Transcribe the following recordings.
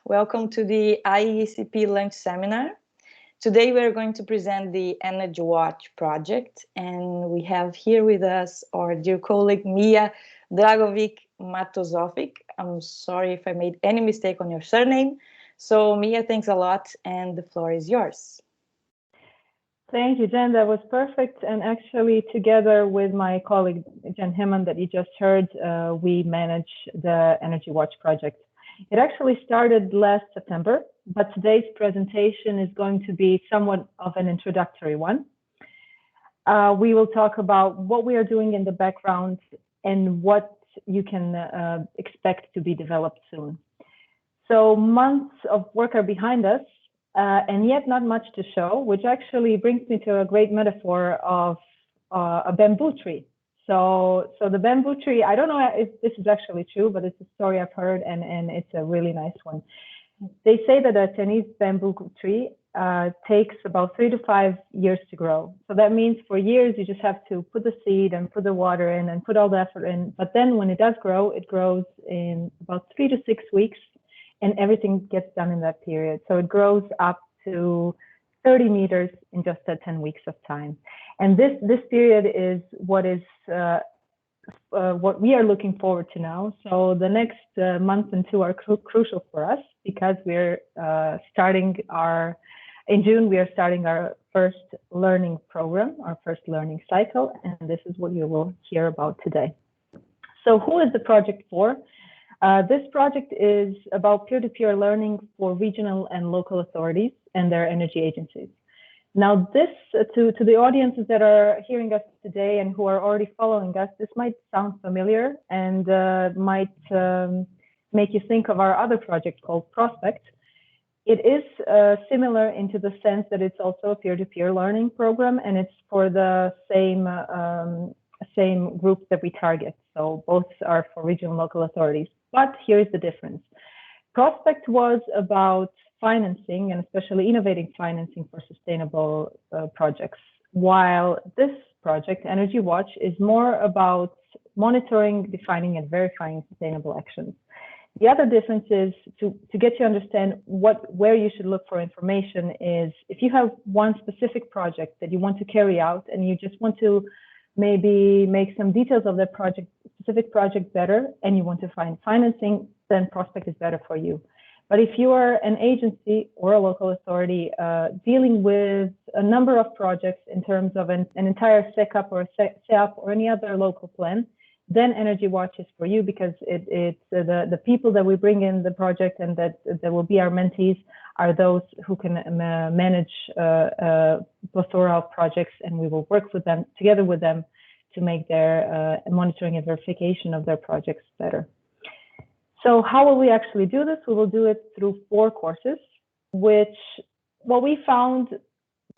Welcome to the IEECP Lunch Seminar. Today we are going to present the ENERGee Watch project, and we have here with us our dear colleague Mia Dragovic Matosovic. I'm sorry if I made any mistake on your surname. So Mia, thanks a lot, and the floor is yours. Thank you, Jen. That was perfect. And actually, together with my colleague, Jen Himman, that you just heard, we manage the ENERGee Watch project. It actually started last September, but today's presentation is going to be somewhat of an introductory one. We will talk about what we are doing in the background and what you can expect to be developed soon. So months of work are behind us. And yet not much to show, which actually brings me to a great metaphor of a bamboo tree. So the bamboo tree, I don't know if this is actually true, but it's a story I've heard, and it's a really nice one. They say that a Chinese bamboo tree takes about 3 to 5 years to grow. So that means for years, you just have to put the seed and put the water in and put all the effort in. But then when it does grow, it grows in about 3 to 6 weeks. And everything gets done in that period. So it grows up to 30 meters in just 10 weeks of time. And this period is what we are looking forward to now. So the next month and two are crucial for us because we're in June, we are starting our first learning program, our first learning cycle. And this is what you will hear about today. So who is the project for? This project is about peer-to-peer learning for regional and local authorities and their energy agencies. Now, this, to the audiences that are hearing us today and who are already following us, this might sound familiar and might make you think of our other project called Prospect. It is similar into the sense that it's also a peer-to-peer learning program, and it's for the same group that we target. So both are for regional and local authorities. But here's the difference. Prospect was about financing, and especially innovating financing for sustainable projects, while this project, ENERGee Watch, is more about monitoring, defining, and verifying sustainable actions. The other difference is to get you to understand where you should look for information is if you have one specific project that you want to carry out and you just want to maybe make some details of that specific project better, and you want to find financing, then Prospect is better for you. But if you are an agency or a local authority dealing with a number of projects in terms of an entire SECAP or SEAP or any other local plan, then ENERGee Watch is for you because it's the people that we bring in the project and that will be our mentees are those who can manage a plethora of projects, and we will work with them, together with them, to make their monitoring and verification of their projects better. So how will we actually do this? We will do it through 4 courses, which what we found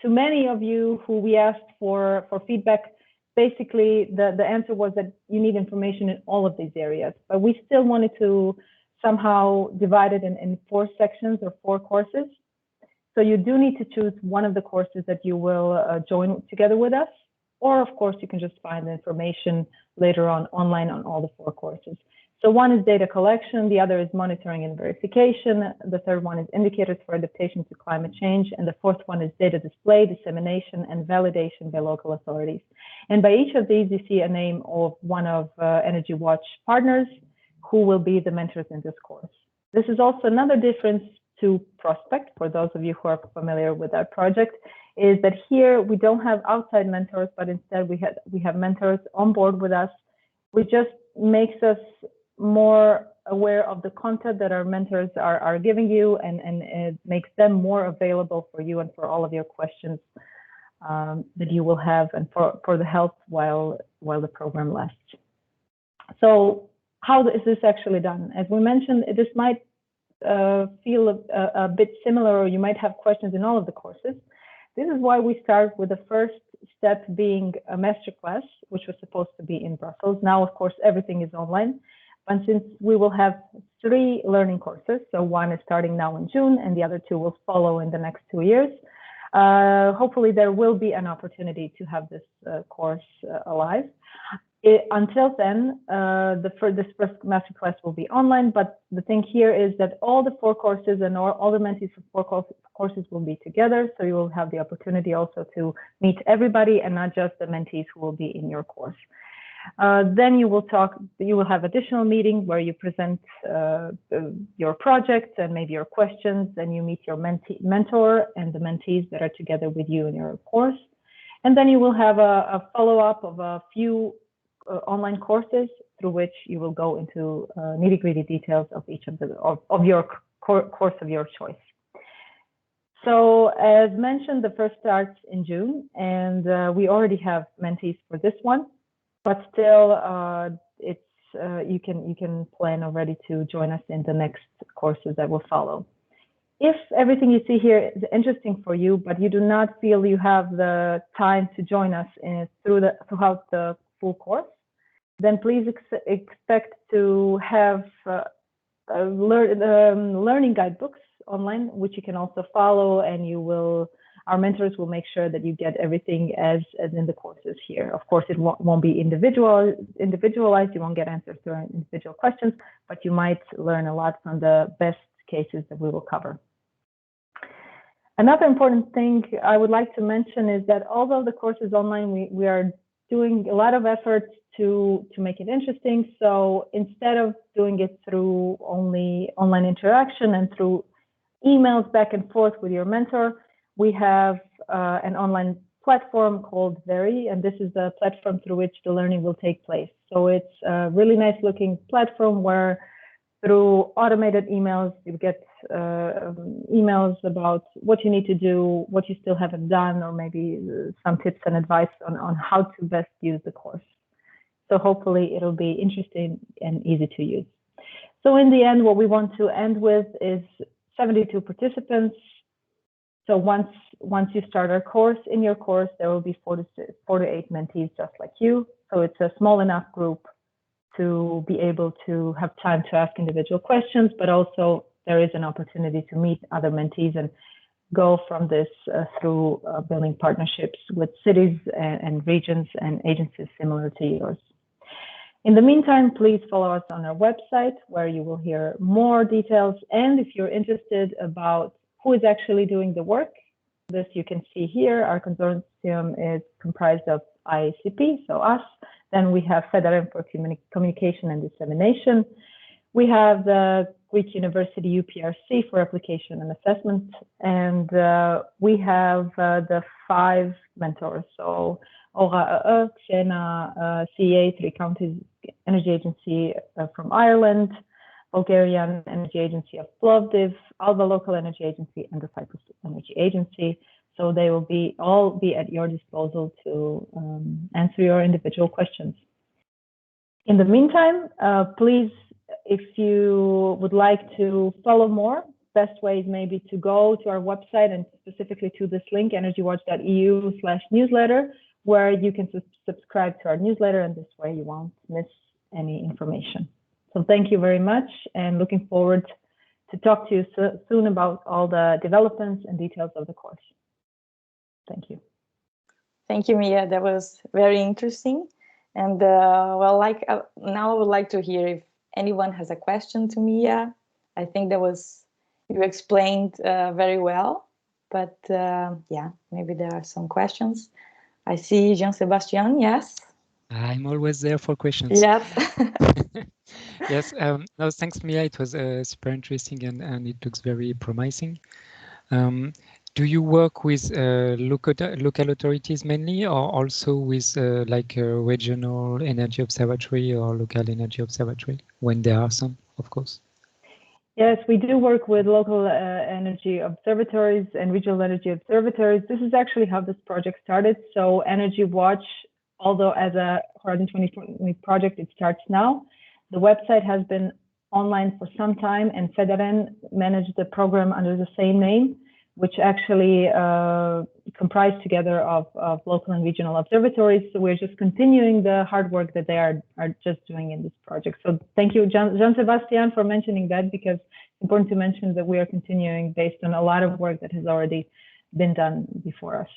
to many of you who we asked for feedback, basically the answer was that you need information in all of these areas, but we still wanted to somehow divide it in 4 sections or 4 courses. So you do need to choose one of the courses that you will join together with us, or of course you can just find the information later on online on all the 4 courses. So one is data collection, the other is monitoring and verification, the third one is indicators for adaptation to climate change, and the fourth one is data display, dissemination, and validation by local authorities. And by each of these, you see a name of one of ENERGee Watch partners who will be the mentors in this course. This is also another difference to Prospect, for those of you who are familiar with our project, is that here we don't have outside mentors, but instead we have mentors on board with us, which just makes us more aware of the content that our mentors are giving you, and it makes them more available for you and for all of your questions that you will have, and for the help while the program lasts. So how is this actually done? As we mentioned, this might feel a bit similar, or you might have questions in all of the courses. This is why we start with the first step being a masterclass, which was supposed to be in Brussels. Now, of course, everything is online. And since we will have 3 learning courses, so one is starting now in June and the other 2 will follow in the next 2 years, hopefully there will be an opportunity to have this course alive. Until then, this first masterclass will be online, but the thing here is that all the 4 courses and all the mentees for 4 courses will be together, so you will have the opportunity also to meet everybody and not just the mentees who will be in your course. Then you will have additional meeting where you present your project and maybe your questions, and you meet your mentor and the mentees that are together with you in your course. And then you will have a follow-up of a few online courses through which you will go into nitty-gritty details of each of your course of your choice. So as mentioned, the first starts in June, and we already have mentees for this one, but still you can plan already to join us in the next courses that will follow. If everything you see here is interesting for you, but you do not feel you have the time to join us throughout the full course, then please expect to have learning guidebooks online, which you can also follow, and our mentors will make sure that you get everything as in the courses here. Of course, it won't be individualized. You won't get answers to individual questions, but you might learn a lot from the best cases that we will cover. Another important thing I would like to mention is that although the course is online, we are doing a lot of efforts to make it interesting. So instead of doing it through only online interaction and through emails back and forth with your mentor, we have an online platform called Very, and this is the platform through which the learning will take place. So it's a really nice looking platform where through automated emails, you get emails about what you need to do, what you still haven't done, or maybe some tips and advice on how to best use the course. So hopefully it'll be interesting and easy to use. So in the end, what we want to end with is 72 participants. So once you start our course, in your course, there will be 4 to 8 mentees just like you. So it's a small enough group to be able to have time to ask individual questions, but also there is an opportunity to meet other mentees and go from this through building partnerships with cities and regions and agencies similar to yours. In the meantime, please follow us on our website where you will hear more details. And if you're interested about who is actually doing the work, this you can see here. Our consortium is comprised of IEECP, so us. Then we have FEDEREM for Communication and Dissemination. We have the Greek University UPRC for Application and Assessment. And we have the 5 mentors. So ORA, Xena, CEA, 3 Counties Energy Agency from Ireland, Bulgarian Energy Agency of Plovdiv, Alba Local Energy Agency, and the Cyprus Energy Agency. So they will all be at your disposal to answer your individual questions. In the meantime, please, if you would like to follow more, best way is maybe to go to our website and specifically to this link, energeewatch.eu/newsletter, where you can subscribe to our newsletter, and this way you won't miss any information. So thank you very much, and looking forward to talk to you soon about all the developments and details of the course. Thank you. Thank you, Mia. That was very interesting. And well, now I would like to hear if anyone has a question to Mia. I think you explained very well, but yeah, maybe there are some questions. I see Jean-Sebastian, yes? I'm always there for questions. Yes. Yes, no, thanks, Mia. It was super interesting and it looks very promising. Do you work with local authorities mainly, or also with like a regional energy observatory or local energy observatory, when there are some, of course? Yes, we do work with local energy observatories and regional energy observatories. This is actually how this project started. So ENERGee Watch, although as a Horizon 2020 project, it starts now. The website has been online for some time, and FEDEREM managed the program under the same name, which actually comprised together of local and regional observatories. So we're just continuing the hard work that they are just doing in this project. So thank you, Jean-Sebastian, for mentioning that, because it's important to mention that we are continuing based on a lot of work that has already been done before us.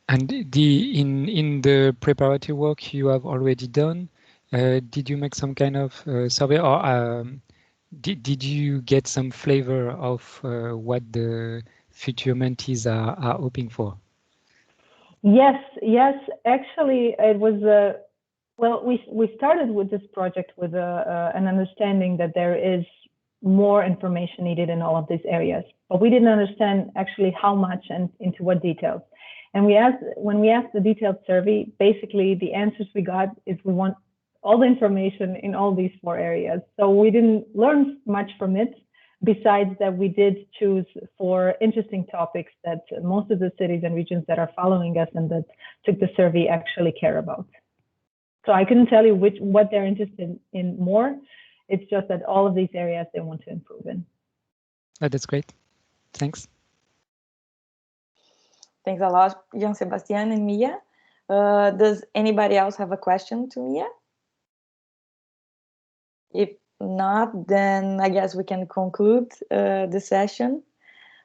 And in the preparatory work you have already done, did you make some kind of survey, or did you get some flavor of what the future mentees are hoping for? Yes. Actually, it was well, we started with this project with an understanding that there is more information needed in all of these areas, but we didn't understand actually how much and into what details. And when we asked the detailed survey, basically the answers we got is we want all the information in all these 4 areas. So we didn't learn much from it, besides that we did choose 4 interesting topics that most of the cities and regions that are following us and that took the survey actually care about. So I couldn't tell you what they're interested in more. It's just that all of these areas they want to improve in. Oh, that's great. Thanks. Thanks a lot, Jean Sebastian and Mia. Does anybody else have a question to Mia? If not, then I guess we can conclude the session.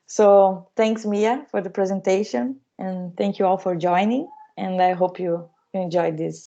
So thanks, Mia, for the presentation, and thank you all for joining. And I hope you enjoyed this